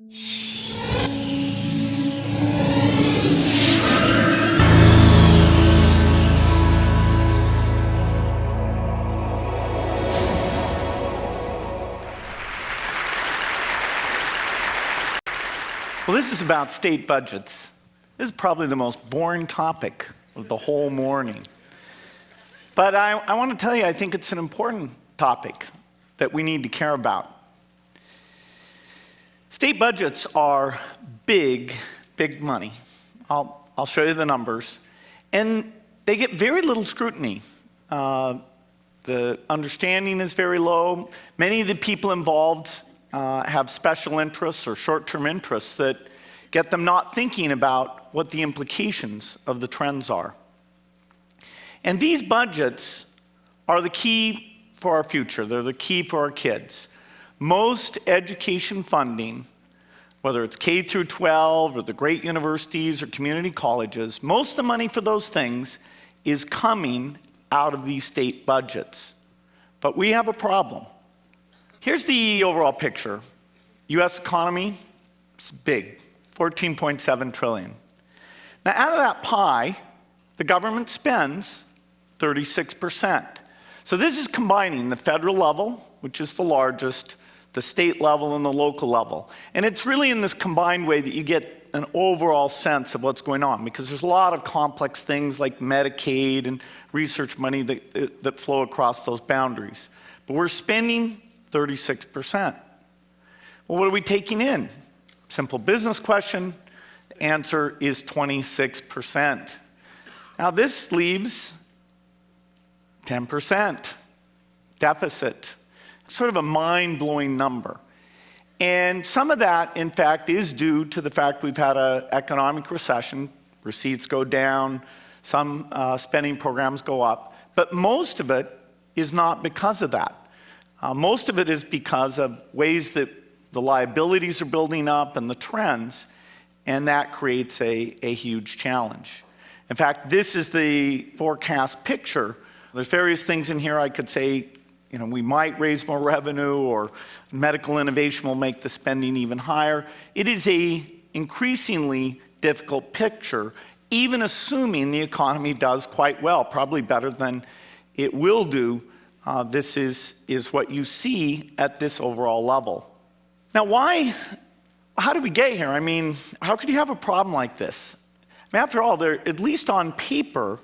Well, this is about state budgets. This is probably the most boring topic of the whole morning. But I want to tell you, I think it's an important topic that we need to care about. State budgets are big, big money. I'll show you the numbers. And they get very little scrutiny. The understanding is very low. Many of the people involved have special interests or short-term interests that get them not thinking about what the implications of the trends are. And these budgets are the key for our future. They're the key for our kids. Most education funding, whether it's K through 12 or the great universities or community colleges, most of the money for those things is coming out of these state budgets. But we have a problem. Here's the overall picture. U.S. economy, it's big, $14.7 trillion. Now, out of that pie, the government spends 36%. So this is combining the federal level, which is the largest, the state level, and the local level. And it's really in this combined way that you get an overall sense of what's going on, because there's a lot of complex things like Medicaid and research money that flow across those boundaries. But we're spending 36%. Well, what are we taking in? Simple business question. The answer is 26%. Now this leaves 10% deficit. Sort of a mind-blowing number. And some of that, in fact, is due to the fact we've had an economic recession. Receipts go down, some spending programs go up, but most of it is not because of that. Most of it is because of ways that the liabilities are building up and the trends, and that creates a huge challenge. In fact, this is the forecast picture. There's various things in here I could say, we might raise more revenue, or medical innovation will make the spending even higher. It is an increasingly difficult picture, even assuming the economy does quite well, probably better than it will do. This is what you see at this overall level. Now, how did we get here? I mean, how could you have a problem like this? I mean, after all, at least on paper,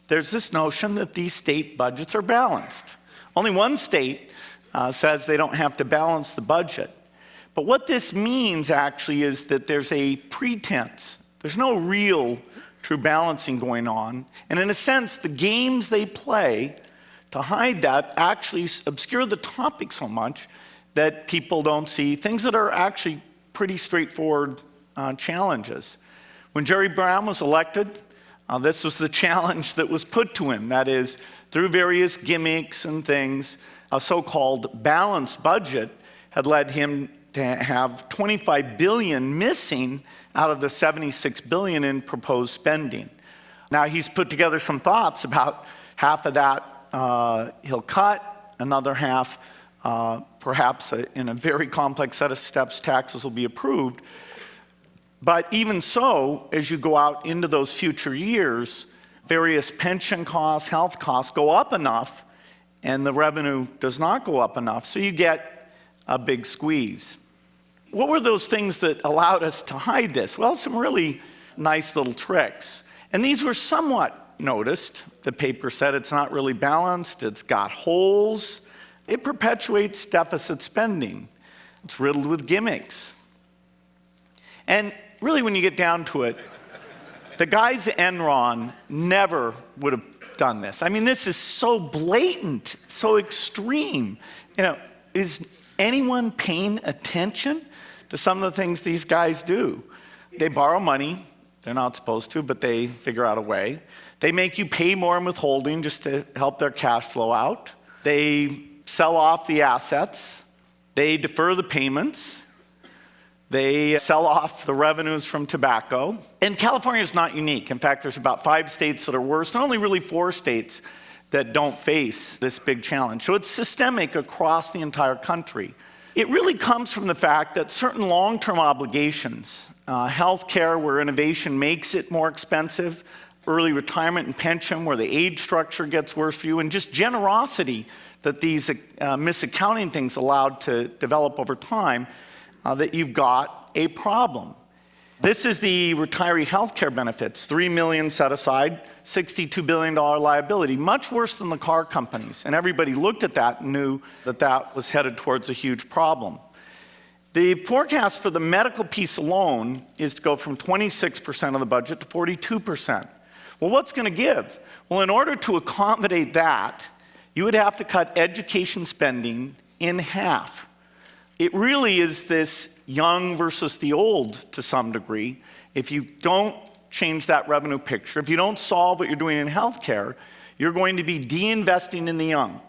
there's this notion that these state budgets are balanced. Only one state says they don't have to balance the budget. But what this means actually is that there's a pretense. There's no real true balancing going on. And in a sense, the games they play to hide that actually obscure the topic so much that people don't see things that are actually pretty straightforward challenges. When Jerry Brown was elected, this was the challenge that was put to him. That is, through various gimmicks and things, a so-called balanced budget had led him to have $25 billion missing out of the $76 billion in proposed spending. Now he's put together some thoughts about half of that he'll cut, another half, perhaps in a very complex set of steps, taxes will be approved. But even so, as you go out into those future years, various pension costs, health costs go up enough, and the revenue does not go up enough, so you get a big squeeze. What were those things that allowed us to hide this? Well, some really nice little tricks. And these were somewhat noticed. The paper said it's not really balanced, it's got holes, it perpetuates deficit spending, it's riddled with gimmicks. And really, when you get down to it, the guys at Enron never would have done this. I mean, this is so blatant, so extreme. Is anyone paying attention to some of the things these guys do? They borrow money. They're not supposed to, but they figure out a way. They make you pay more in withholding just to help their cash flow out. They sell off the assets. They defer the payments. They sell off the revenues from tobacco. And California is not unique. In fact, there's about 5 states that are worse, and only really 4 states that don't face this big challenge. So it's systemic across the entire country. It really comes from the fact that certain long-term obligations, healthcare where innovation makes it more expensive, early retirement and pension where the age structure gets worse for you, and just generosity that these misaccounting things allowed to develop over time, that you've got a problem. This is the retiree healthcare benefits, $3 million set aside, $62 billion liability, much worse than the car companies. And everybody looked at that and knew that that was headed towards a huge problem. The forecast for the medical piece alone is to go from 26% of the budget to 42%. Well, what's going to give? Well, in order to accommodate that, you would have to cut education spending in half. It really is this young versus the old to some degree. If you don't change that revenue picture, if you don't solve what you're doing in healthcare, you're going to be de-investing in the young.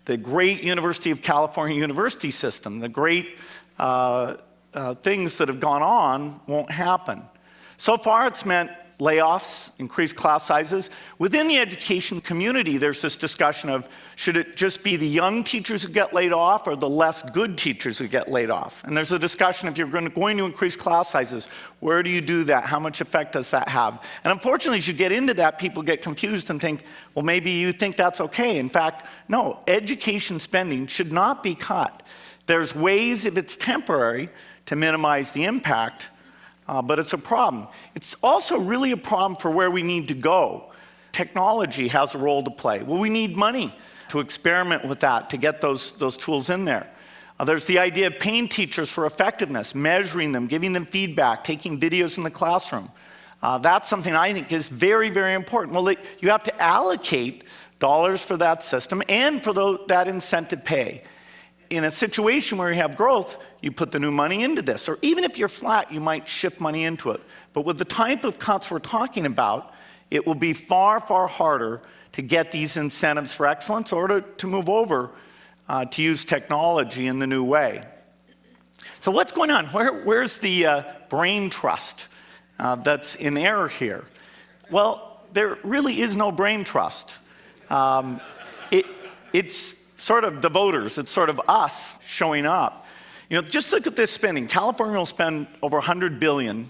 The great University of California university system, the great things that have gone on won't happen. So far it's meant layoffs, increased class sizes. Within the education community, there's this discussion of, should it just be the young teachers who get laid off or the less good teachers who get laid off? And there's a discussion, if you're going to increase class sizes, where do you do that? How much effect does that have? And unfortunately, as you get into that, people get confused and think, well, maybe you think that's okay. In fact, no, education spending should not be cut. There's ways, if it's temporary, to minimize the impact, but it's a problem. It's also really a problem for where we need to go. Technology has a role to play. Well, we need money to experiment with that, to get those tools in there. There's the idea of paying teachers for effectiveness, measuring them, giving them feedback, taking videos in the classroom. That's something I think is very, very important. Well, you have to allocate dollars for that system and for that incentive pay. In a situation where you have growth, you put the new money into this. Or even if you're flat, you might shift money into it. But with the type of cuts we're talking about, it will be far, far harder to get these incentives for excellence or to move over to use technology in the new way. So what's going on? Where's the brain trust that's in error here? Well, there really is no brain trust. It's sort of the voters, it's sort of us showing up. You know, just look at this spending. California will spend over $100 billion.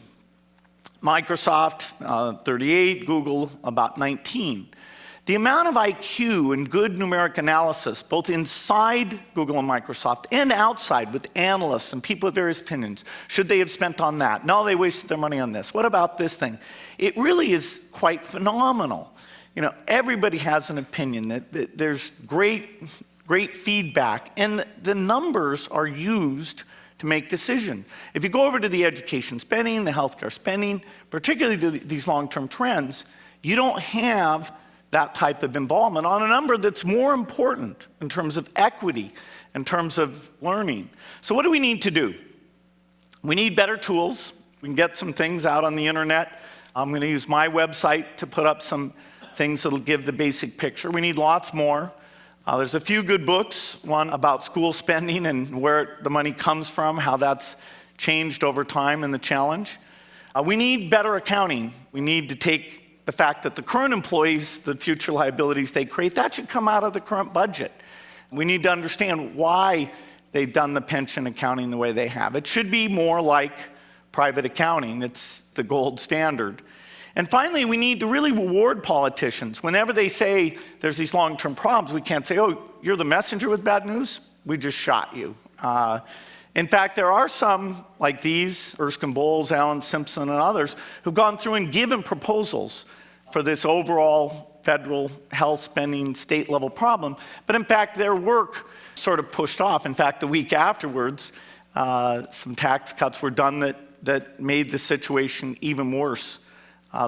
Microsoft, 38, Google, about 19. The amount of IQ and good numeric analysis, both inside Google and Microsoft and outside with analysts and people with various opinions, should they have spent on that? No, they wasted their money on this. What about this thing? It really is quite phenomenal. You know, everybody has an opinion, that there's great feedback, and the numbers are used to make decisions. If you go over to the education spending, the healthcare spending, particularly these long-term trends, you don't have that type of involvement on a number that's more important in terms of equity, in terms of learning. So what do we need to do? We need better tools. We can get some things out on the internet. I'm going to use my website to put up some things that'll give the basic picture. We need lots more. There's a few good books, one about school spending and where the money comes from, how that's changed over time and the challenge. We need better accounting. We need to take the fact that the current employees, the future liabilities they create, that should come out of the current budget. We need to understand why they've done the pension accounting the way they have. It should be more like private accounting. It's the gold standard. And finally, we need to really reward politicians. Whenever they say there's these long-term problems, we can't say, oh, you're the messenger with bad news? We just shot you. In fact, there are some, like these, Erskine Bowles, Alan Simpson, and others, who've gone through and given proposals for this overall federal health spending state-level problem. But in fact, their work sort of pushed off. In fact, the week afterwards, some tax cuts were done that made the situation even worse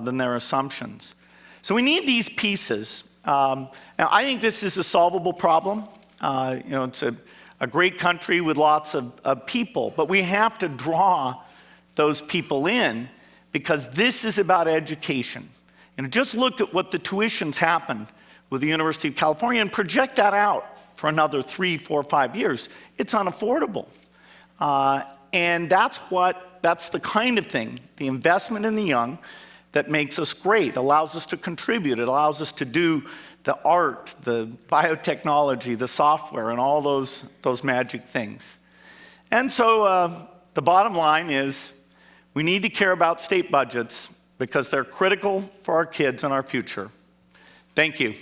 than their assumptions. So we need these pieces. Now, I think this is a solvable problem. You know, it's a great country with lots of people, but we have to draw those people in because this is about education. And just look at what the tuitions happened with the University of California and project that out for another 3, 4, 5 years. It's unaffordable. And that's the kind of thing, the investment in the young, that makes us great, allows us to contribute, it allows us to do the art, the biotechnology, the software, and all those magic things. And so the bottom line is we need to care about state budgets because they're critical for our kids and our future. Thank you.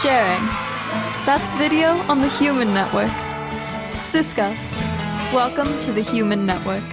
Sharing. That's video on the Human Network. Siska, welcome to the Human Network.